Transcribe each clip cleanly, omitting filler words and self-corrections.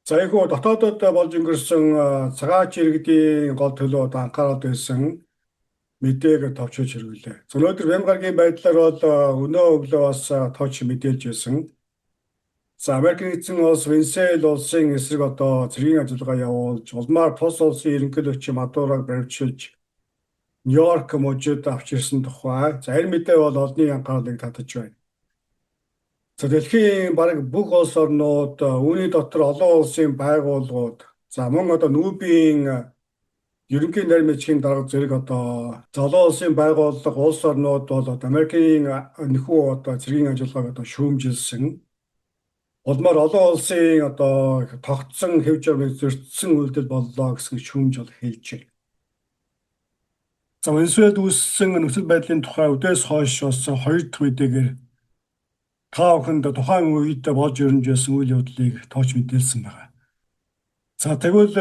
За яг хөө дотоодод болж өнгөрсөн цагаач иргэдийн гол төлөө анхаарал байсан мэдээг товчож хэрэглээ. Өнөөдөр Бямгаргийн байдлаар бол өнөө өглөө бас товч мэдээлж байсан. За Америкийн эзэн улс Венесуэл улсын эсрэг цэргийн ажиллагаа явуулж, улмаар тус улсын ерөнхийлөгч Мадурог баривчилж, Нью-Йорк мужид авч ирсэн тухай. За энэ мэдээ бол олонний анхаарлыг татаж байна. За дэлхийн бараг бүх улс орнууд үүний дотор олон улсын байгууллагууд мөн нүүбийн ерөнхий нарийн бичгийн дарга зэрэг олон улсын байгууллага улс орнууд бол Америкийн нөхөө цэргийн ажиллагааг шүүмжилсэн. Улмаар олон улсын тогтсон хэв журмыг зөрчсөн үйлдэл боллоо гэсэн шүүмж хэлж байна. За Венесуэлд үүссэн нөхцөл байдлын тухай үдээс хойш бас хоёр дахь мэдээгээр та бүхэнд тухайн үед болж өрнөжсэн үйл явдлыг тооч мэдээлсэн байна. За тэгвэл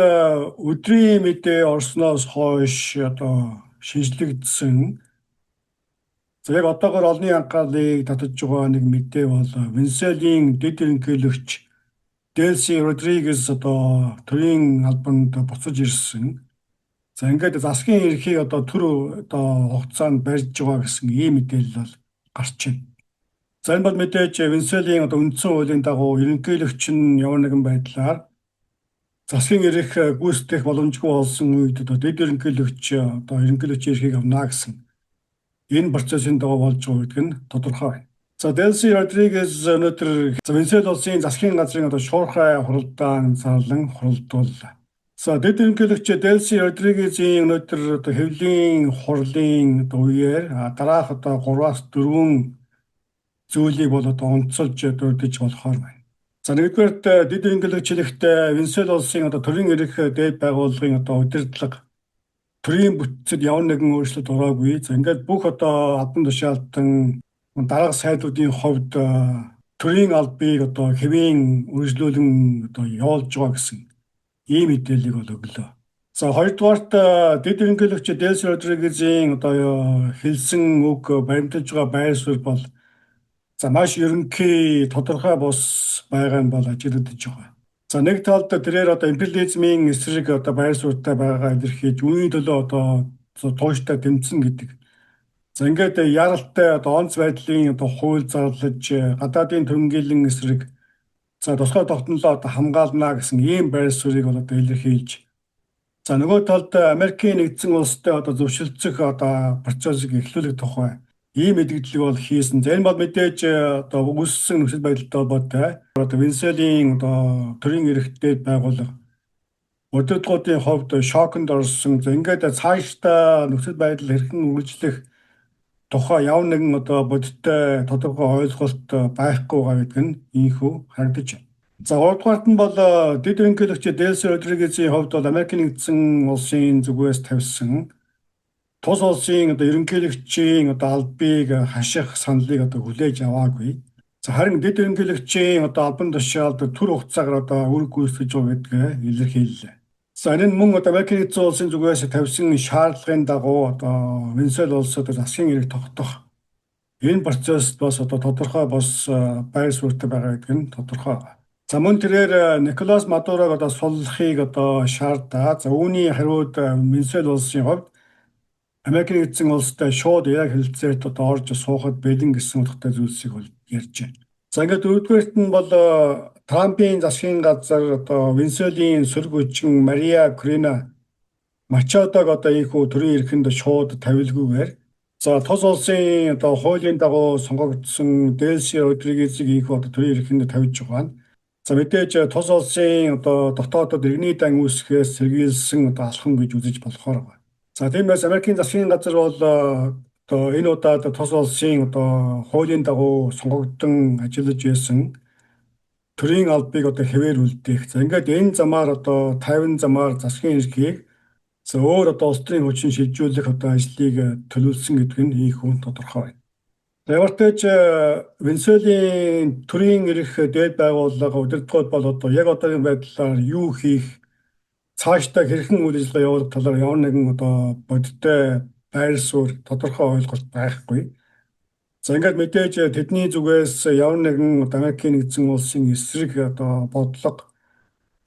өдрийн мэдээ орсноос хойш шинжлэгдсэн яг одоогоор олонний анхаарлыг татаж байгаа нэг мэдээ бол Венесуэлийн дэд ерөнхийлөгч Делси Родригес төрийн албанд буцаж ирсэн. За ингээд засгийн эрхийг төр хугацаанд барьж байгаа гэсэн ийм мэдээлэл бол гарч байна. За энэ бол мэдээж Венесуэлийн үндсэн хуулийн дагуу ерөнхийлөгч нь ямар нэгэн байдлаар засгийн эрх гүйцэтгэх боломжгүй болсон үед дэд ерөнхийлөгч ерөнхийлөгчийн эрхийг авна гэсэн энэ процессын дагуу болж байгаа гэдэг нь тодорхой байна. За Делси Родригес өнөөдөр Венесуэл улсын засгийн газрын шуурхай хуралдаан зарлан хуралдууллаа. За дэд ерөнхийлөгч Делси Родригесийн өнөөдөр хэвлийн хурлын үеэр дараах 3-4 зүйлийг бол онцолж дурдж болохоор байна. За нэгдүгээрт дэд ерөнхийлөгчлөгт Венесуэл улсын төрийн эрх дээд байгууллагын удирдлага төрийн бүтцэд ямар нэгэн өөрчлөлт ороогүй. За ингээд бүх албан тушаалтан дарга сайдуудын хувьд төрийн албыг хэвийн үргэлжлүүлэн явуулж байгаа гэсэн ийм мэдээллийг өглөө. За хоёрдугаарт дэд ерөнхийлөгч Делси Родригесийн хэлсэн үг баримталж байгаа байр суурь бол маш ерөнхий тодорхой бус байгаа нь бол ажиглагдаж байгаа. За нэг талд тэрээр империализмын эсрэг байр суурьтай байгаа илэрхийлж үүний төлөө тууштай тэмцэн гэдэг. За ингээд яралтай онц байдлын хууль зарлаж гадаадын төрөнгөлөн эсрэг тусгай тогтнолоо хамгаална гэсэн ийм байр суурийг илэрхийлж. За нөгөө талд Америкийн нэгдсэн улстай зөвшөлдсөх процессыг эхлүүлэх тухай ийм мэдгдлийг бол хийсэн. Энэ бол мэдээж үүссэн нөхцөл байдалтай холбоотой. Венесуэлийн төрийн эрхтэй байгууллага удирдлагуудын хувьд шоконд орсон. Ингээд цаашдаа нөхцөл байдал хэрхэн үргэлжлэх тухай ямар нэгэн бодиттой тодорхой ойлголт байхгүй байгаа гэдэг нь ийхүү харагдаж байна. За гуравдугаарт нь бол дэд ерөнхийлөгч Делси Родригесийн хувьд бол Америкийн нэгдсэн улсын зүгээс тавьсан тус улсын ерөнхийлөгчийн албыг хаших саналыг хүлээж аваагүй. За харин дэд ерөнхийлөгчийн албан тушаалд түр хугацаагаар үр гүйцэтгэж байгаа гэдгээ илэрхийллээ. За энэ нь мөн Америкийн нэгдсэн улсын зүгээс тавьсан шаардлагын дагуу Венесуэл улсад засгийн эрх тогтоох энэ процесс бас тодорхой бос байр суурьтай байгаа гэдэг нь тодорхой байна. За мөн тэрээр Николас Мадурог суллахыг шаардаа. За үүний хариуд Венесуэл улсын хувьд Америкийн нэгдсэн улстай шууд яг хэлэлцээрт орж суухад бэлэн гэсэн утгатай зүйлсийг бол ярьж байна. За ингээд дөрөвдүгээрт нь бол Трампын засгийн газар Венесуэлийн сөрөг хүчин Мария Корина Мачадог ийхүү төрийн эрхэнд шууд тавилгүйгээр тус улсын хуулийн дагуу сонгогдсон Делси Родригесийг ийхүү төрийн эрхэнд тавьж байгаа нь. За мэдээж тус улсын дотоодод иргэний дан үүсгэхээс сэргийлсэн алхам гэж үзэж болохоор байна. За тиймээс Америкийн засгийн газар бол энэ удаад тус улсын хуулийн дагуу сонгогдсон ажиллаж байсан төрийн албыг хэвээр үлдээх. За ингээд энэ замаар 50 замаар засгийн эрхийг өөр улс төрийн хүчин шилжүүлэх ажлыг төлөвлөсөн гэдэг нь ийхүү тодорхой байна. Ямар ч тач Венесуэлийн төрийн эрх дээд байгууллага удирдлагууд бол яг одоогийн байдлаар юу хийх, цаашдаа хэрхэн үйл ажиллагаа явуулах талаар ямар нэгэн бодиттой байр суурь тодорхой ойлголт байхгүй. За ингээд мэдээж тэдний зүгээс ямар нэгэн Америкийн нэгдсэн улсын эсрэг бодлого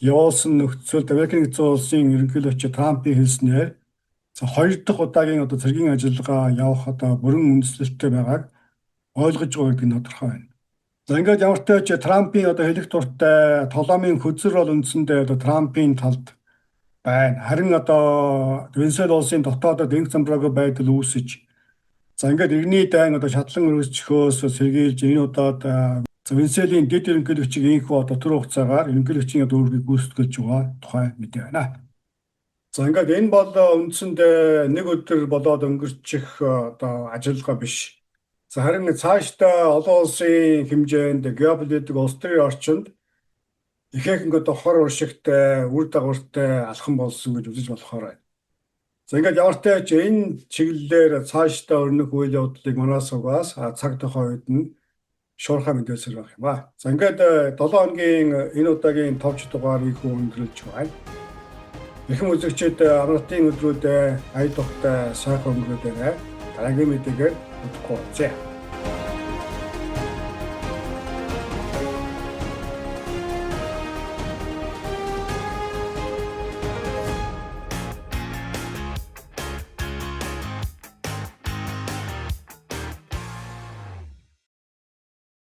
явуулсан нөхцөлд Америкийн нэгдсэн улсын ерөнхийлөгч Трампын хэлснээр хоёр дахь удаагийн цэргийн ажиллагаа явах бүрэн үндэслэлтэй байгааг ойлгож байгаа гэдэг нь тодорхой байна. За ингээд ямар ч тач Трампын хэлэх дуртай толомын хөзөр бол үндсэндээ Трампын талд байна. Харин Венесуэла улсын дотоодод энх замбраагүй байдал үүсэж ингээд иргэний дайн шатлан өргөсчхөөс сэргийлж энэ удаад Венесуэлийн дэд ерөнхийлөгчийг инхүү тэр хугацаагаар ерөнхийлөгчийн дүүргийг гүйцэтгэлж байгаа тухай мэдээ байна. За ингээд энэ бол үндсэндээ нэг өдөр болоод өнгөрчих ажиллагаа биш. За харин цаашдаа олон улсын хэмжээнд геополитик улс төрийн орчинд ихээхэн хор уршигтай, үр дагавартай алхам болсон гэж үзэж болохоор байна. За ингээд ямар ч тач энэ чиглэлээр цаашдаа өрнөх үйл явдлыг манаас угаас цаг тохио үед нь шуурхай мэдээлсээр байх юм ба. За ингээд 7 хоногийн энэ удаагийн товч дугаарыг өндөрлөж байна. Ихэнх үзэгчид амралтын өдрүүдэд ая тухтай сайхан өнгөрөөд байна. Дараагийн мэдээгээр үзэхгүй.